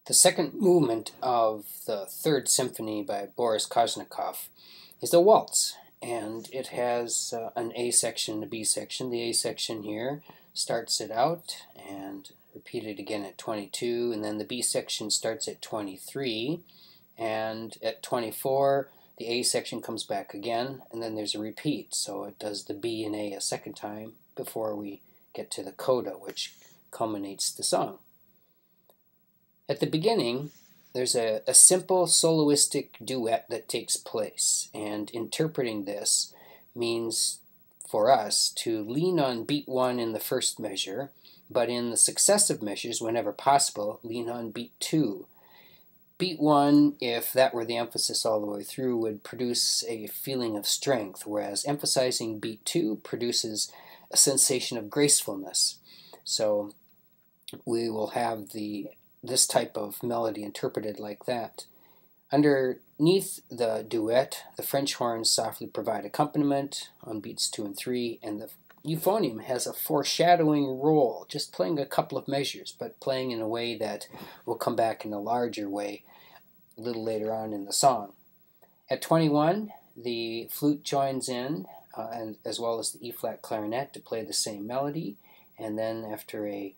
The second movement of the Third Symphony by Boris Kozhevnikov is the Waltz, and it has an A section and a B section. The A section here starts it out and repeated again at 22, and then the B section starts at 23, and at 24 the A section comes back again, and then there's a repeat, so it does the B and A a second time before we get to the coda, which culminates the song. At the beginning, there's a simple soloistic duet that takes place, and interpreting this means for us to lean on beat 1 in the first measure, but in the successive measures, whenever possible, lean on beat 2. Beat 1, if that were the emphasis all the way through, would produce a feeling of strength, whereas emphasizing beat 2 produces a sensation of gracefulness. So we will have this type of melody interpreted like that. Underneath the duet, the French horns softly provide accompaniment on beats 2 and 3, and the euphonium has a foreshadowing role, just playing a couple of measures, but playing in a way that will come back in a larger way a little later on in the song. At 21, the flute joins in, and as well as the E-flat clarinet to play the same melody, and then after a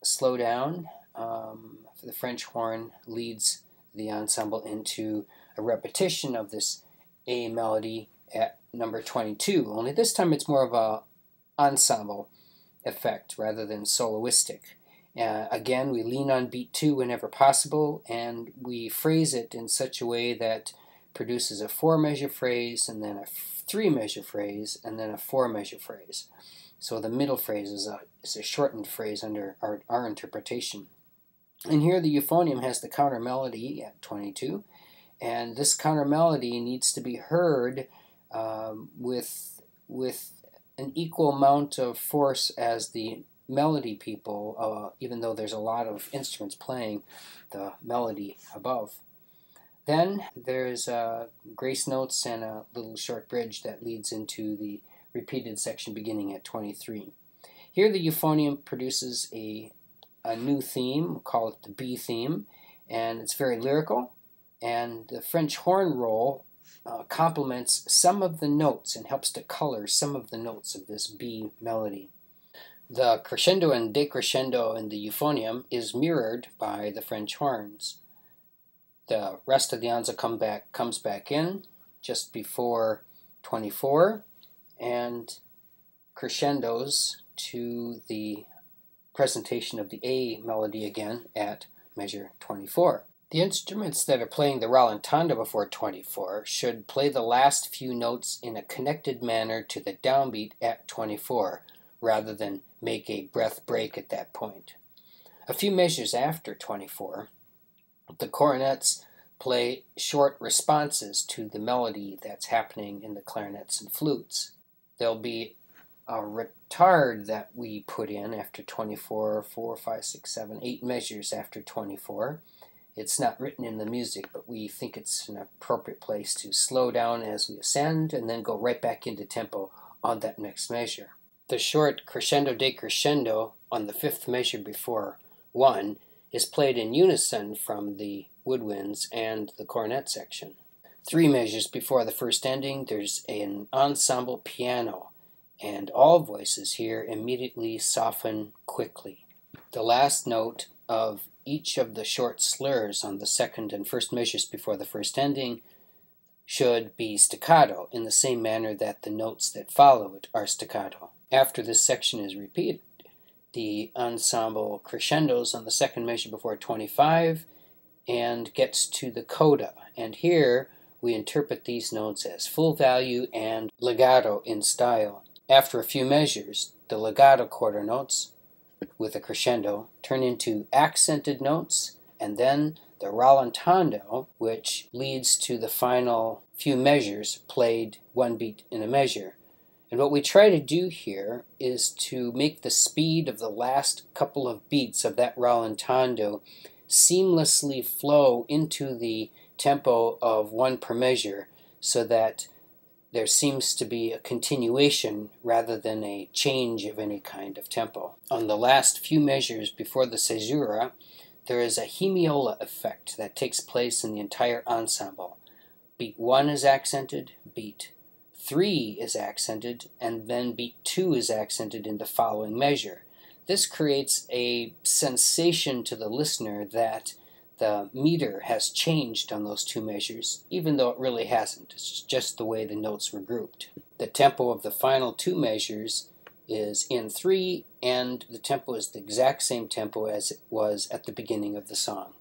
slowdown, the French horn leads the ensemble into a repetition of this A melody at number 22, only this time it's more of an ensemble effect rather than soloistic. Again, we lean on beat 2 whenever possible, and we phrase it in such a way that produces a 4-measure phrase, and then a 3-measure phrase, and then a 4-measure phrase. So the middle phrase is a shortened phrase under our interpretation. And here the euphonium has the counter melody at 22, and this counter melody needs to be heard with an equal amount of force as the melody people, even though there's a lot of instruments playing the melody above. Then there's grace notes and a little short bridge that leads into the repeated section beginning at 23. Here the euphonium produces a new theme, we'll call it the B theme, and it's very lyrical, and the French horn roll complements some of the notes and helps to color some of the notes of this B melody. The crescendo and decrescendo in the euphonium is mirrored by the French horns. The rest of the ensemble comes back in just before 24 and crescendos to the presentation of the A melody again at measure 24. The instruments that are playing the rallentando before 24 should play the last few notes in a connected manner to the downbeat at 24, rather than make a breath break at that point. A few measures after 24, the cornets play short responses to the melody that's happening in the clarinets and flutes. There'll be a retard that we put in after 24, 4, 5, 6, 7, 8 measures after 24. It's not written in the music, but we think it's an appropriate place to slow down as we ascend and then go right back into tempo on that next measure. The short crescendo decrescendo on the 5th measure before 1 is played in unison from the woodwinds and the cornet section. 3 measures before the first ending, there's an ensemble piano, and all voices here immediately soften quickly. The last note of each of the short slurs on the 2nd and 1st measures before the first ending should be staccato in the same manner that the notes that follow it are staccato. After this section is repeated, the ensemble crescendos on the 2nd measure before 25 and gets to the coda, and here we interpret these notes as full value and legato in style. After a few measures, the legato quarter notes with a crescendo turn into accented notes, and then the rallentando, which leads to the final few measures played one beat in a measure. And what we try to do here is to make the speed of the last couple of beats of that rallentando seamlessly flow into the tempo of 1 per measure, so that there seems to be a continuation rather than a change of any kind of tempo. On the last few measures before the caesura, there is a hemiola effect that takes place in the entire ensemble. Beat 1 is accented, beat 3 is accented, and then beat 2 is accented in the following measure. This creates a sensation to the listener that the meter has changed on those two measures, even though it really hasn't. It's just the way the notes were grouped. The tempo of the final two measures is in 3, and the tempo is the exact same tempo as it was at the beginning of the song.